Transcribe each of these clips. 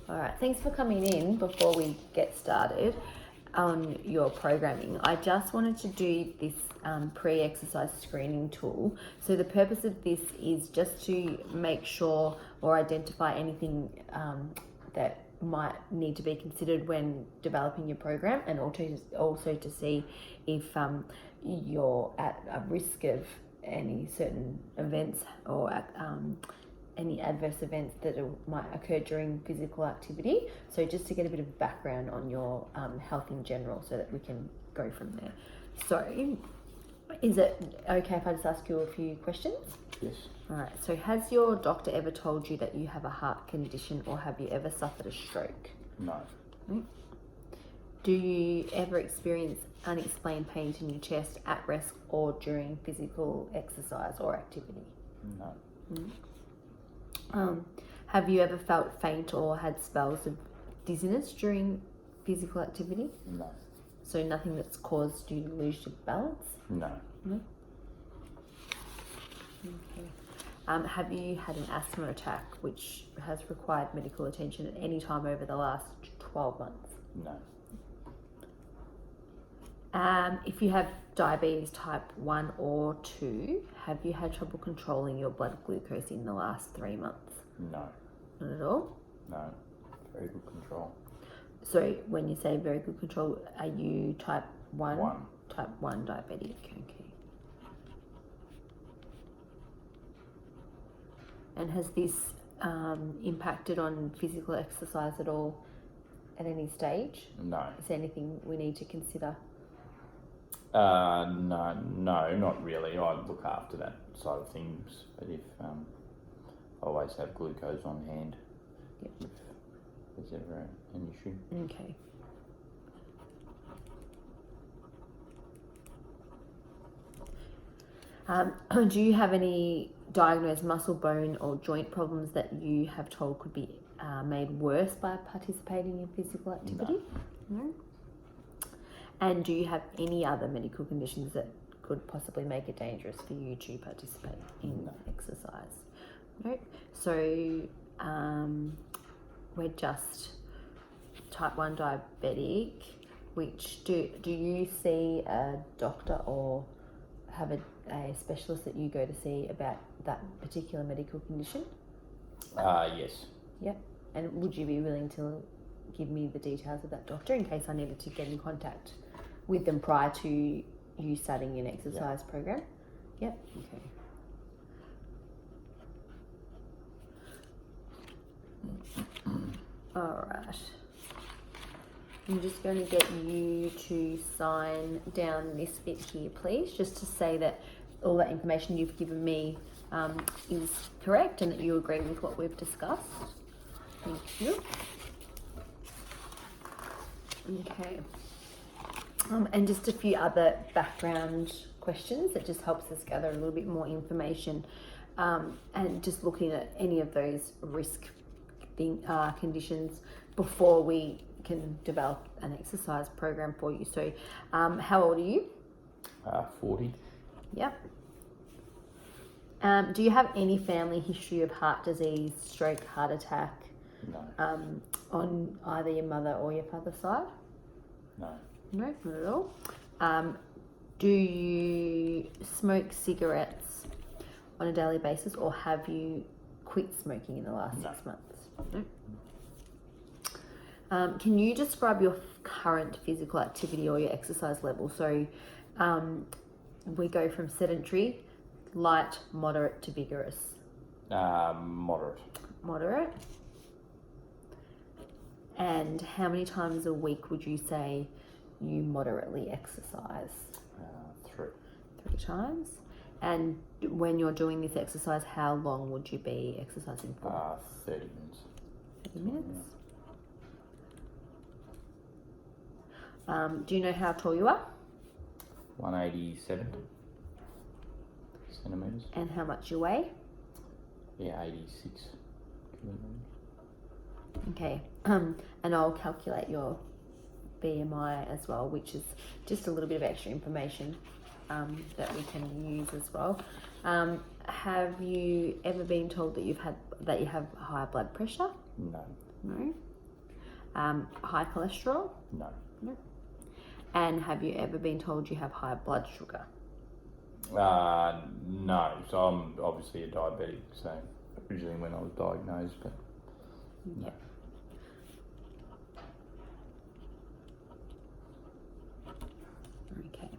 All right, thanks for coming in. Before we get started on your programming, I just wanted to do this pre-exercise screening tool. So the purpose of this is just to make sure or identify anything that might need to be considered when developing your program, and also to see if you're at a risk of any certain events or any adverse events that might occur during physical activity. So just to get a bit of background on your health in general, so that we can go from there. So is it okay if I just ask you a few questions? Yes. All right. So has your doctor ever told you that you have a heart condition, or have you ever suffered a stroke? No. Do you ever experience unexplained pain in your chest at rest or during physical exercise or activity? No. Have you ever felt faint or had spells of dizziness during physical activity? No. So nothing that's caused you to lose your balance? No. No. Okay. Have you had an asthma attack which has required medical attention at any time over the last 12 months? No. If you have diabetes type 1 or 2, have you had trouble controlling your blood glucose in the last 3 months? No. Not at all? No. Very good control. So when you say very good control, are you type 1? 1. Type 1 diabetic, okay. And has this impacted on physical exercise at all at any stage? No. Is there anything we need to consider? No, not really. I look after that side of things, but if I always have glucose on hand, Yep. if there's ever an issue. Okay. Do you have any diagnosed muscle, bone, or joint problems that you have told could be made worse by participating in physical activity? No. And do you have any other medical conditions that could possibly make it dangerous for you to participate in exercise? No. So we're just type 1 diabetic. Which do you see a doctor or have a specialist that you go to see about that particular medical condition? Yes. Yep. And would you be willing to give me the details of that doctor in case I needed to get in contact with them prior to you starting an exercise program? Yep. Okay. All right. I'm just going to get you to sign down this bit here, please, just to say that all that information you've given me is correct and that you agree with what we've discussed. Thank you. Okay. And just a few other background questions that just helps us gather a little bit more information, and just looking at any of those risk conditions before we can develop an exercise program for you. So how old are you? 40. Yep. Do you have any family history of heart disease, stroke, heart attack? No. On either your mother or your father's side? No. No, not at all. Do you smoke cigarettes on a daily basis, or have you quit smoking in the last 6 months? No. Can you describe your current physical activity or your exercise level? So we go from sedentary, light, moderate to vigorous. Moderate. Moderate. And how many times a week would you say you moderately exercise? 3. 3 times. And when you're doing this exercise, how long would you be exercising for? 30 minutes. 30 minutes. Do you know how tall you are? 187 centimetres. And how much you weigh? Yeah, 86 kilograms. Okay. And I'll calculate your BMI as well, which is just a little bit of extra information that we can use as well. Have you ever been told that you have high blood pressure? No. No. High cholesterol? No. No. And have you ever been told you have high blood sugar? No. So I'm obviously a diabetic, so originally when I was diagnosed, but no. Okay.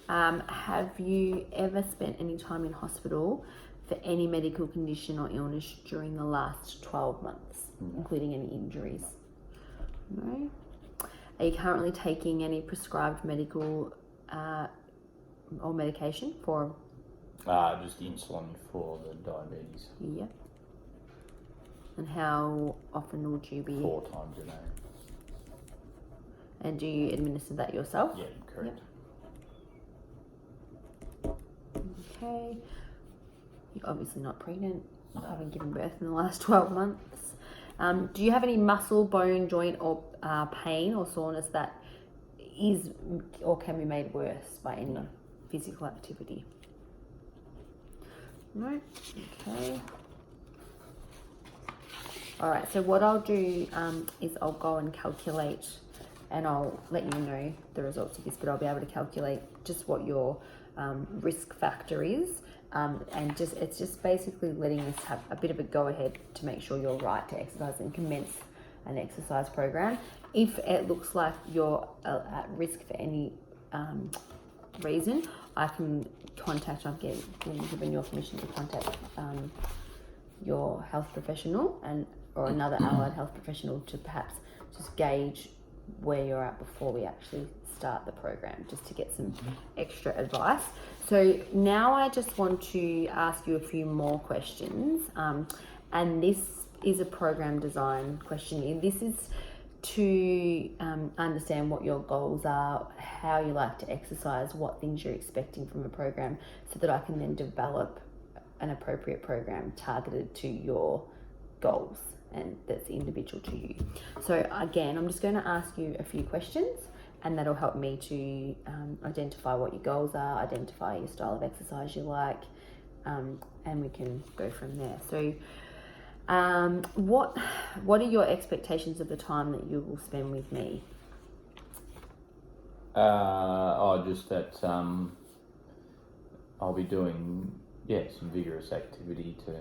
Have you ever spent any time in hospital for any medical condition or illness during the last 12 months, including any injuries? No. Are you currently taking any prescribed medical or medication for? Just insulin for the diabetes. Yeah. And how often would you be? 4 times a day. And do you administer that yourself? Yeah, correct. Yep. Okay. You're obviously not pregnant. No. Haven't given birth in the last 12 months. Do you have any muscle, bone, joint, or pain or soreness that is or can be made worse by any physical activity? No. Okay. All right. So what I'll do is I'll go and calculate, and I'll let you know the results of this. But I'll be able to calculate just what your risk factor is. And it's just basically letting us have a bit of a go ahead to make sure you're right to exercise and commence an exercise program. If it looks like you're at risk for any reason, I can contact. I've given your permission to contact your health professional or another allied health professional to perhaps just gauge where you're at before we actually start the program, just to get some extra advice. So now I just want to ask you a few more questions, and this is a program design questionnaire. This is to understand what your goals are, how you like to exercise, what things you're expecting from a program, so that I can then develop an appropriate program targeted to your goals and that's individual to you. So again, I'm just going to ask you a few questions, and that'll help me to identify what your goals are, identify your style of exercise you like, and we can go from there. So what are your expectations of the time that you will spend with me? Just that I'll be doing some vigorous activity to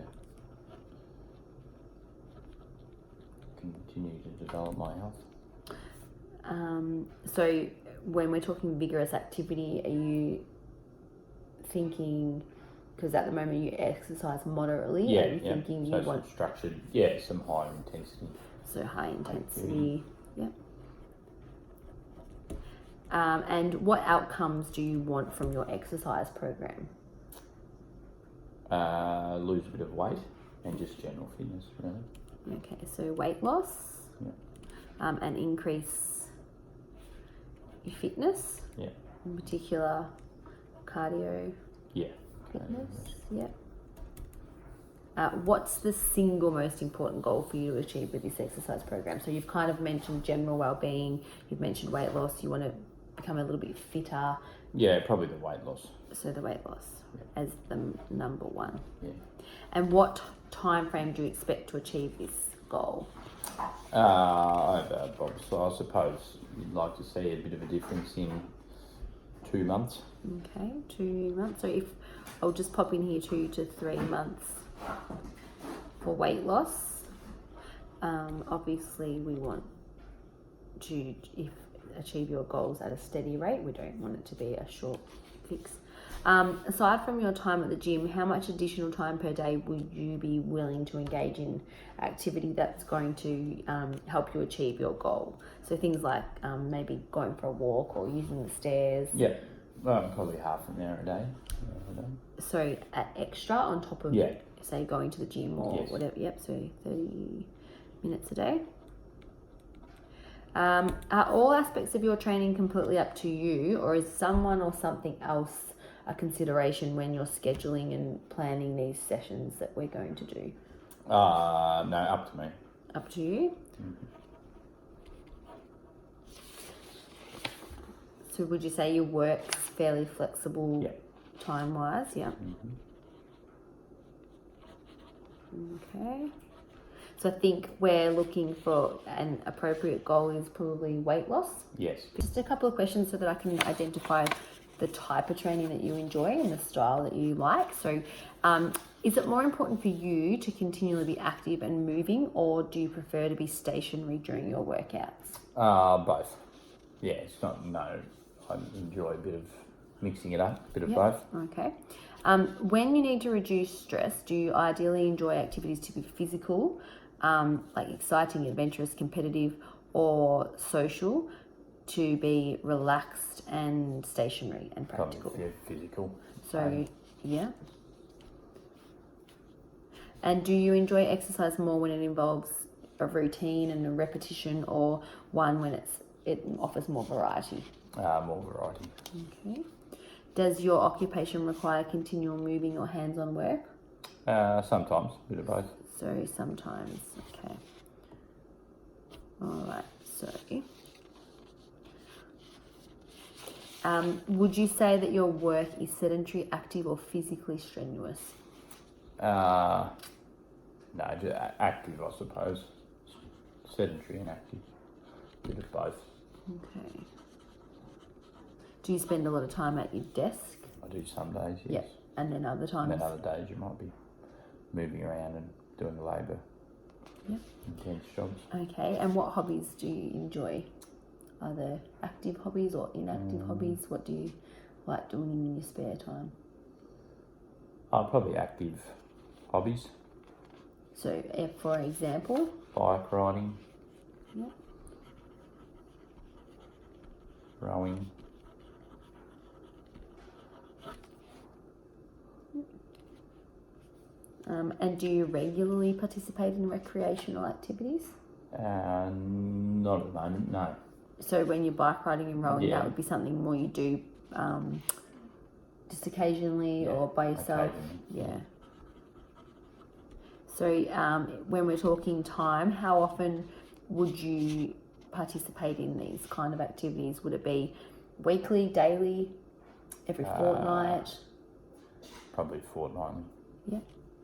continue to develop my health. So when we're talking vigorous activity, are you thinking, because at the moment you exercise moderately, are you thinking so you want structured, some high intensity. So high intensity, and what outcomes do you want from your exercise program? Lose a bit of weight and just general fitness, really. Okay, so weight loss, and increase your fitness, in particular cardio, fitness, What's the single most important goal for you to achieve with this exercise program? So you've kind of mentioned general well-being, you've mentioned weight loss, you want to become a little bit fitter. Yeah, probably the weight loss. So the weight loss as the number one. Yeah. And what time frame do you expect to achieve this goal? Bob, so I suppose you'd like to see a bit of a difference in 2 months. Okay, 2 months. So if I'll just pop in here 2 to 3 months for weight loss. Obviously we want to achieve your goals at a steady rate. We don't want it to be a short fix. Aside from your time at the gym, how much additional time per day would you be willing to engage in activity that's going to help you achieve your goal? So things like maybe going for a walk or using the stairs. Yeah, probably half an hour a day. So extra on top of, say, going to the gym or whatever. Yep, so 30 minutes a day. Are all aspects of your training completely up to you, or is someone or something else a consideration when you're scheduling and planning these sessions that we're going to do? No, up to me. Up to you? Mm-hmm. So would you say your work's fairly flexible time-wise? Yeah. Mm-hmm. Okay. So I think we're looking for an appropriate goal is probably weight loss. Yes. Just a couple of questions so that I can identify the type of training that you enjoy and the style that you like. So is it more important for you to continually be active and moving, or do you prefer to be stationary during your workouts? Both. Yeah, it's not, no, I enjoy a bit of mixing it up, a bit of Yep. both. Okay. When you need to reduce stress, do you ideally enjoy activities to be physical, like exciting, adventurous, competitive, or social, to be relaxed and stationary and practical? Probably physical. So, yeah. And do you enjoy exercise more when it involves a routine and a repetition, or one when it offers more variety? More variety. Okay. Does your occupation require continual moving or hands-on work? Sometimes, a bit of both. So sometimes, okay. All right, so would you say that your work is sedentary, active, or physically strenuous? No, just active, I suppose. Sedentary and active, a bit of both. Okay. Do you spend a lot of time at your desk? I do some days, yes. Yep. And then other times? And then other days you might be moving around and doing the labour. Yep. Intense jobs. Okay, and what hobbies do you enjoy? Are there active hobbies or inactive hobbies? What do you like doing in your spare time? Probably active hobbies. So, for example? Bike riding. Yep. Rowing. And do you regularly participate in recreational activities? Not at the moment, no. So when you're bike riding and rowing, Yeah. that would be something more you do just occasionally or by yourself? Occasionally. Yeah. So when we're talking time, how often would you participate in these kind of activities? Would it be weekly, daily, every fortnight? Probably fortnightly. Yeah.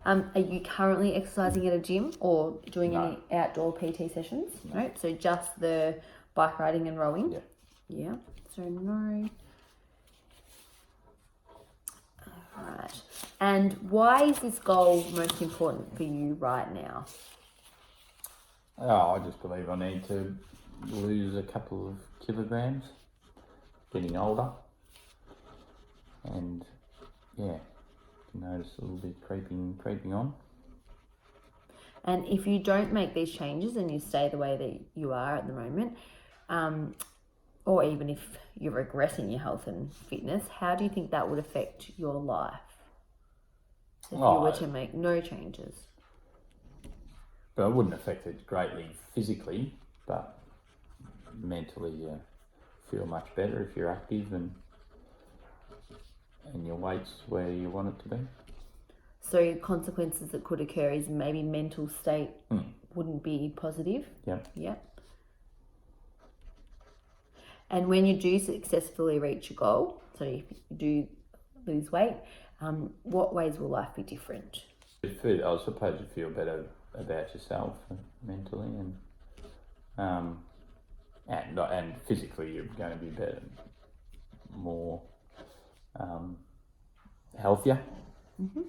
Are you currently exercising at a gym or doing No. any outdoor PT sessions? No. So just the bike riding and rowing? Yeah. Yeah. So no. Alright. And why is this goal most important for you right now? I just believe I need to lose a couple of kilograms, getting older, and yeah, notice a little bit creeping on. And if you don't make these changes and you stay the way that you are at the moment, or even if you're regressing your health and fitness, how do you think that would affect your life if you were to make no changes? But it wouldn't affect it greatly physically, but mentally you feel much better if you're active and your weight's where you want it to be. So consequences that could occur is maybe mental state wouldn't be positive. Yep. Yep. And when you do successfully reach your goal, so if you do lose weight, what ways will life be different? I suppose you feel better about yourself mentally and physically you're going to be better, more healthier. Mm-hmm.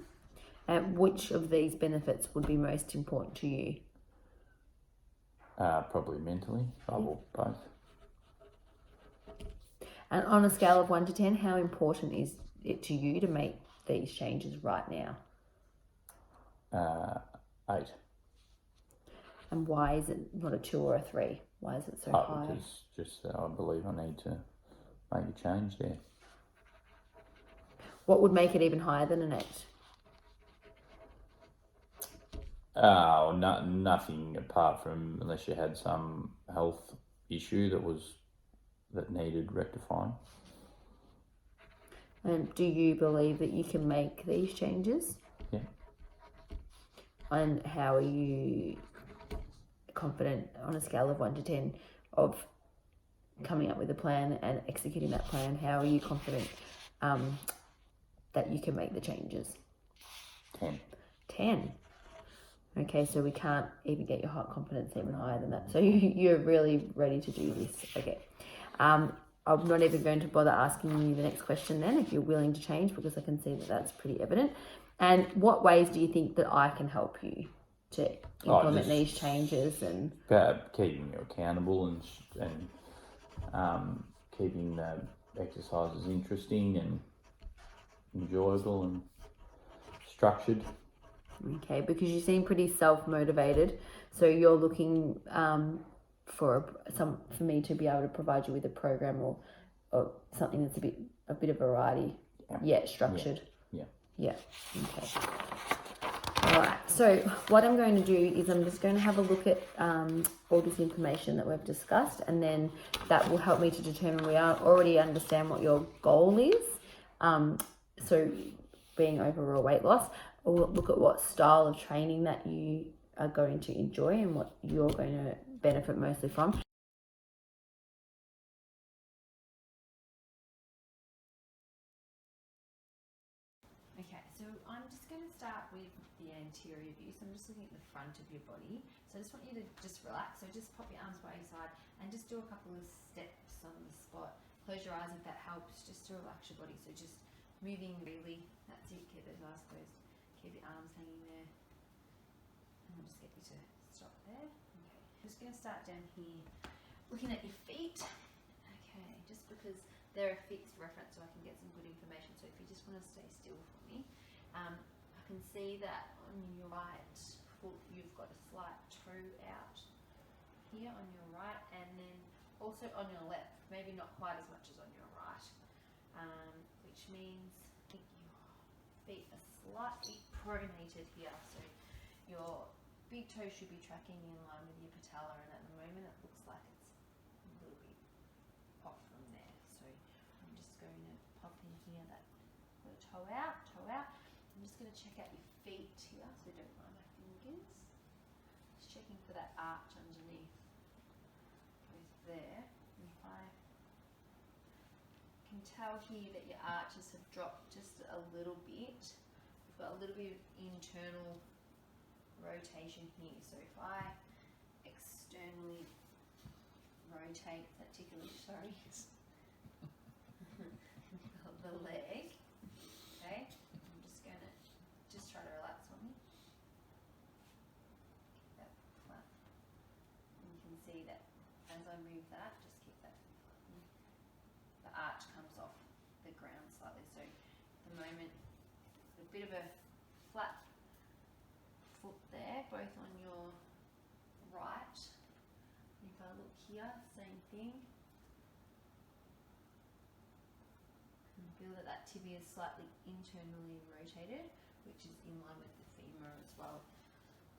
And which of these benefits would be most important to you? Probably mentally, both. And on a scale of 1 to 10, how important is it to you to make these changes right now? 8. And why is it not a 2 or a 3? Why is it so high? Because just I believe I need to make a change there. What would make it even higher than an 8? Nothing apart from unless you had some health issue that needed rectifying. And do you believe that you can make these changes? Yeah. And how are you confident on a scale of 1 to 10 of coming up with a plan and executing that plan? How are you confident that you can make the changes? 10. 10. Okay, so we can't even get your heart confidence even higher than that. So you're really ready to do this. Okay. I'm not even going to bother asking you the next question then, if you're willing to change, because I can see that that's pretty evident. And what ways do you think that I can help you to implement these changes? And keeping you accountable and keeping the exercises interesting and enjoyable and structured. Okay, because you seem pretty self-motivated, so you're looking for me to be able to provide you with a program or something that's a bit of variety, yet structured. Yeah. Okay. All right. So what I'm going to do is I'm just going to have a look at all this information that we've discussed, and then that will help me to determine. We already understand what your goal is. So being over or weight loss. We'll look at what style of training that you are going to enjoy and what you're going to benefit mostly from. Okay, so I'm just going to start with the anterior view. So I'm just looking at the front of your body. So I just want you to just relax. So just pop your arms by your side and just do a couple of steps on the spot. Close your eyes if that helps, just to relax your body. So just moving really, that's it, keep those eyes closed. Keep your arms hanging there. And I'll just get you to stop there. Okay. I'm just going to start down here, looking at your feet. Okay, just because they're a fixed reference so I can get some good information. So if you just want to stay still for me. I can see that on your right foot you've got a slight toe out here on your right, and then also on your left, maybe not quite as much as on your right, which means your feet are slightly pronated here, so your big toe should be tracking in line with your patella, and at the moment it looks like it's a little bit off from there. So I'm just going to pop in here that toe out. I'm just going to check out your feet here, so don't mind my fingers. Just checking for that arch underneath. Goes there. And if I can tell here that your arches have dropped just a little bit. We've got a little bit of internal rotation here. So if I externally rotate, that ticklish, sorry, the leg, okay, I'm just going to try to relax for me. Keep that flat. And you can see that as I move that, just keep that, the arch comes off the ground slightly. So at the moment, a bit of a flat foot there, both on your right. If I look here, same thing. And feel that tibia is slightly internally rotated, which is in line with the femur as well.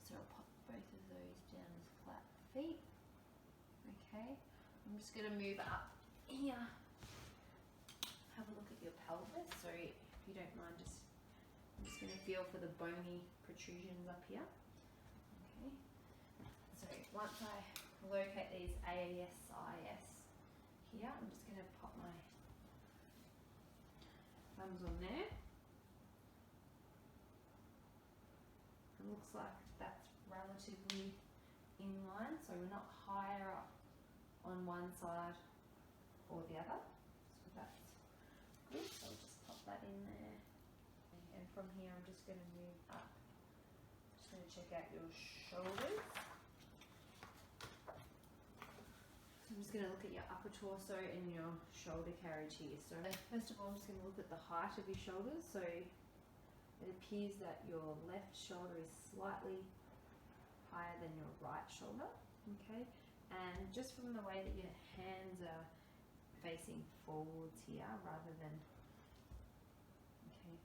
So I'll pop both of those down as flat feet. Okay, I'm just going to move up here. Have a look at your pelvis. So if you don't mind, I'm just going to feel for the bony protrusions up here. Okay, so once I locate these ASIS here, I'm just going to pop my thumbs on there. It looks like that's relatively in line, so we're not higher up on one side or the other. So that's good. So I'll just pop that in there. And from here, I'm just going to move up. Just going to check out your shoulders. So I'm just going to look at your upper torso and your shoulder carriage here. So first of all, I'm just going to look at the height of your shoulders. So it appears that your left shoulder is slightly higher than your right shoulder. Okay, and just from the way that your hands are facing forwards here rather than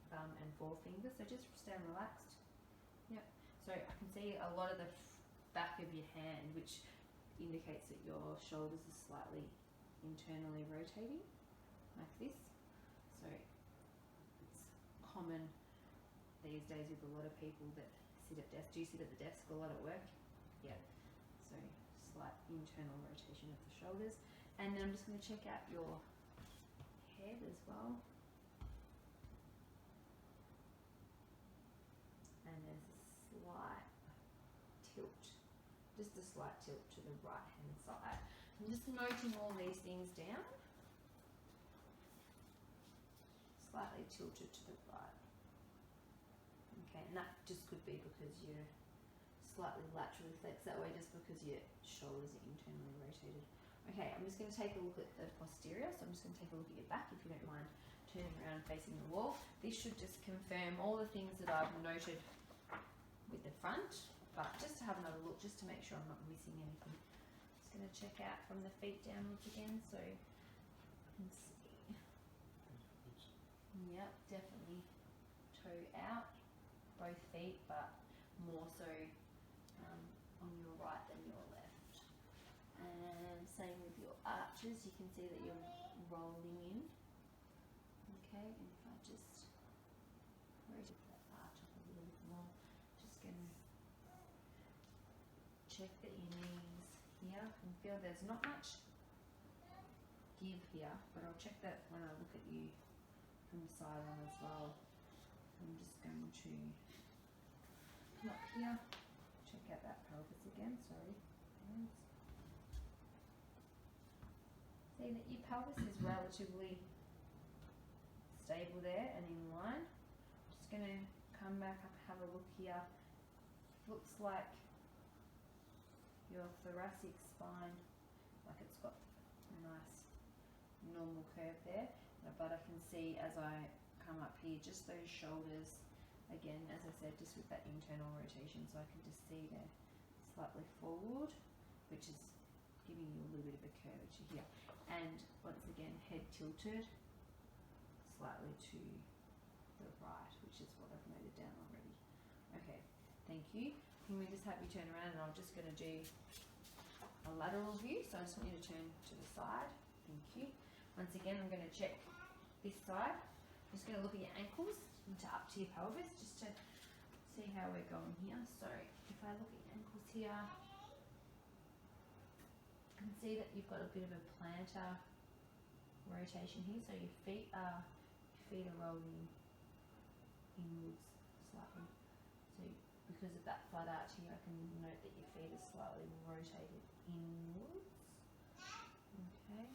thumb and forefinger, so just stay relaxed. Yep. So I can see a lot of the back of your hand, which indicates that your shoulders are slightly internally rotating, like this. So it's common these days with a lot of people that sit at desks. Do you sit at the desk a lot at work? Yeah. So slight internal rotation of the shoulders. And then I'm just going to check out your head as well. And there's a slight slight tilt to the right hand side. I'm just noting all these things down. Slightly tilted to the right. Okay, and that just could be because you're slightly laterally flexed that way, just because your shoulders are internally rotated. Okay, I'm just going to take a look at the posterior, so I'm just going to take a look at your back if you don't mind turning around facing the wall. This should just confirm all the things that I've noted with the front, but just to have another look, just to make sure I'm not missing anything. Just going to check out from the feet downwards again, so let's see. Yep, definitely toe out, both feet, but more so on your right than your left. And same with your arches, you can see that you're rolling in. Okay, and if I just rotate that arch up a little bit more, just going to check that your knees here, and feel there's not much give here, but I'll check that when I look at you from the side on as well. I'm just going to come up here, check out that pelvis again, sorry. See that your pelvis is relatively stable there and in line. Just going to come back up, have a look here. Looks like your thoracic spine, like it's got a nice normal curve there, but I can see as I come up here, just those shoulders, again, as I said, just with that internal rotation, so I can just see they're slightly forward, which is giving you a little bit of a curvature here. And once again, head tilted slightly to the right, which is what I've noted down already. Okay, thank you. Can we just have you turn around, and I'm just going to do a lateral view, so I just want you to turn to the side. Thank you. Once again, I'm going to check this side. I'm just going to look at your ankles into up to your pelvis, just to see how we're going here. So if I look at your ankles here, you can see that you've got a bit of a plantar rotation here, so your feet are rolling inwards slightly. So because of that flat arch here, I can note that your feet are slightly rotated inwards. Okay,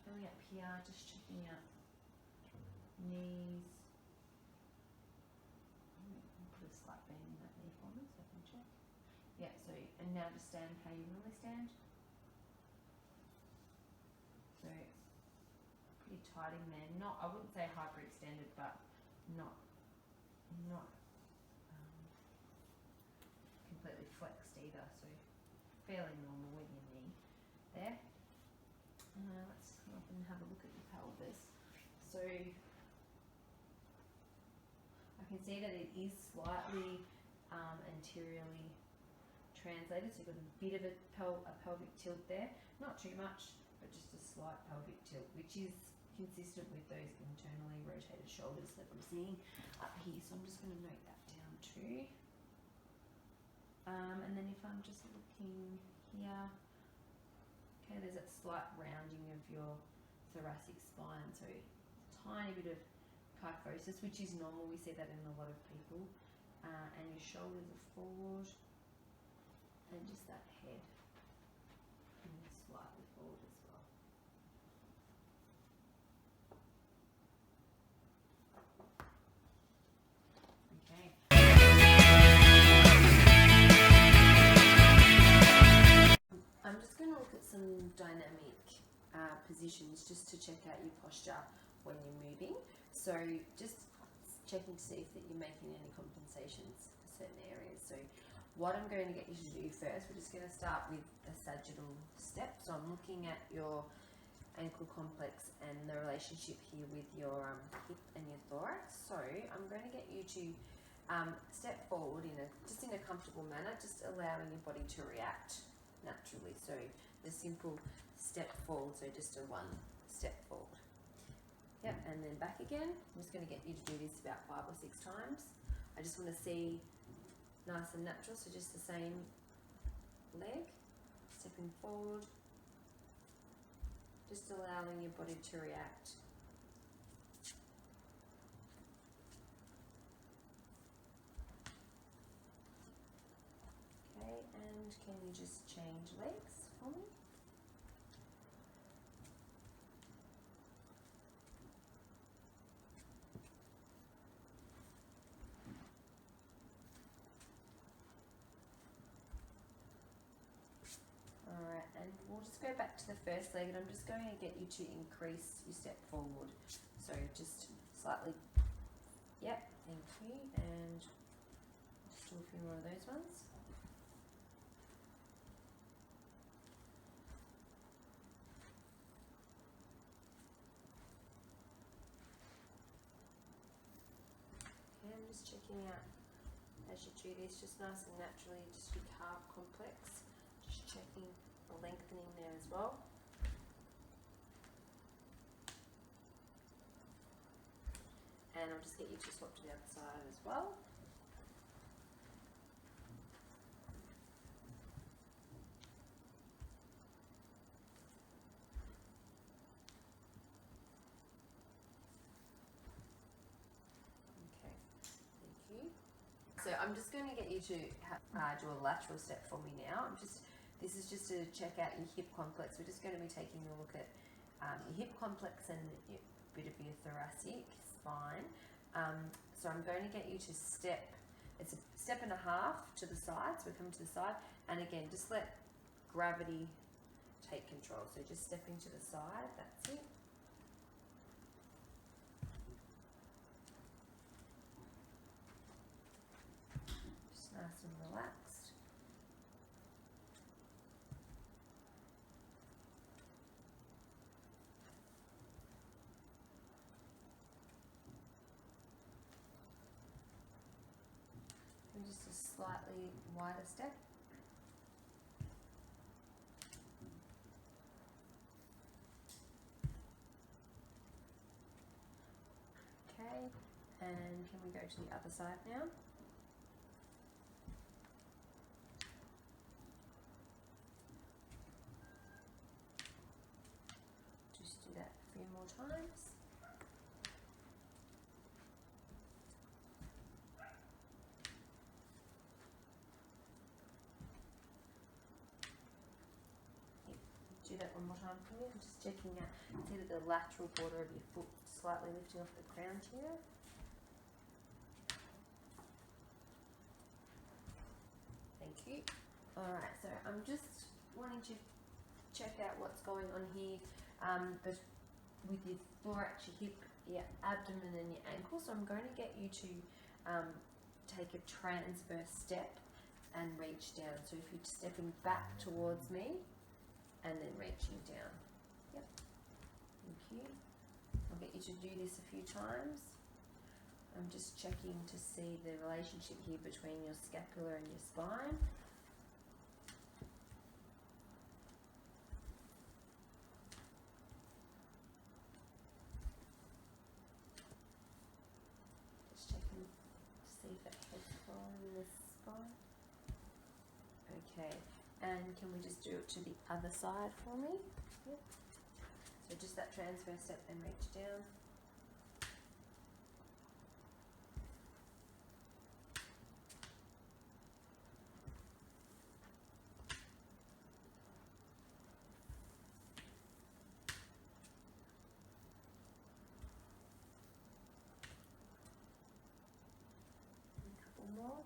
going up here, just checking out knees. Put a slight bend in that knee for me so I can check. Yeah, so, and now just stand how you normally stand. So, pretty tight in there. Not, I wouldn't say hyperextended, but not completely flexed either. So, fairly normal with your knee there. Let's come up and have a look at your pelvis. So, I can see that it is slightly anteriorly translated, so you've got a bit of a pelvic tilt there. Not too much, but just a slight pelvic tilt, which is consistent with those internally rotated shoulders that I'm seeing up here. So I'm just going to note that down too. And then if I'm just looking here, okay, there's that slight rounding of your thoracic spine, so a tiny bit of kyphosis, which is normal. We see that in a lot of people. And your shoulders are forward, and just that head slightly forward as well. Okay. I'm just going to look at some dynamic positions just to check out your posture when you're moving. So just checking to see if that you're making any compensations for certain areas. So what I'm going to get you to do first, we're just going to start with a sagittal step. So I'm looking at your ankle complex and the relationship here with your hip and your thorax. So I'm going to get you to step forward in a comfortable manner, just allowing your body to react naturally. So the simple step forward, so just a one step forward. Yep, and then back again. I'm just going to get you to do this about 5 or 6 times. I just want to see nice and natural, so just the same leg, stepping forward, just allowing your body to react. Okay, and And can you just change legs for me? Alright, and we'll just go back to the first leg, and I'm just going to get you to increase your step forward. So just slightly, yep, thank you, and just do a few more of those ones. Okay, I'm just checking out as you do this, just nice and naturally, just your calf complex, just checking the lengthening there as well. And I'll just get you to swap to the other side as well. Okay, thank you. So I'm just going to get you to do a lateral step for me now. This is just to check out your hip complex. We're just going to be taking a look at your hip complex and a bit of your thoracic spine. So I'm going to get you to step, it's a step and a half to the side, so we're coming to the side, and again, just let gravity take control. So just stepping to the side, that's it. Just nice and relaxed. And just a slightly wider step. Okay, and can we go to the other side now? Just do that a few more times. Do that one more time for me. I'm just checking out, see that the lateral border of your foot slightly lifting off the ground here. Thank you. Alright, so I'm just wanting to check out what's going on here but with your thorax, your hip, your abdomen and your ankle. So I'm going to get you to take a transverse step and reach down. So if you're stepping back towards me, and then reaching down. Yep. Thank you. I'll get you to do this a few times. I'm just checking to see the relationship here between your scapula and your spine. Just checking to see if that head's following the spine. Okay. And can we just do it to the other side for me? Yep. So just that transverse step and reach down. A couple more.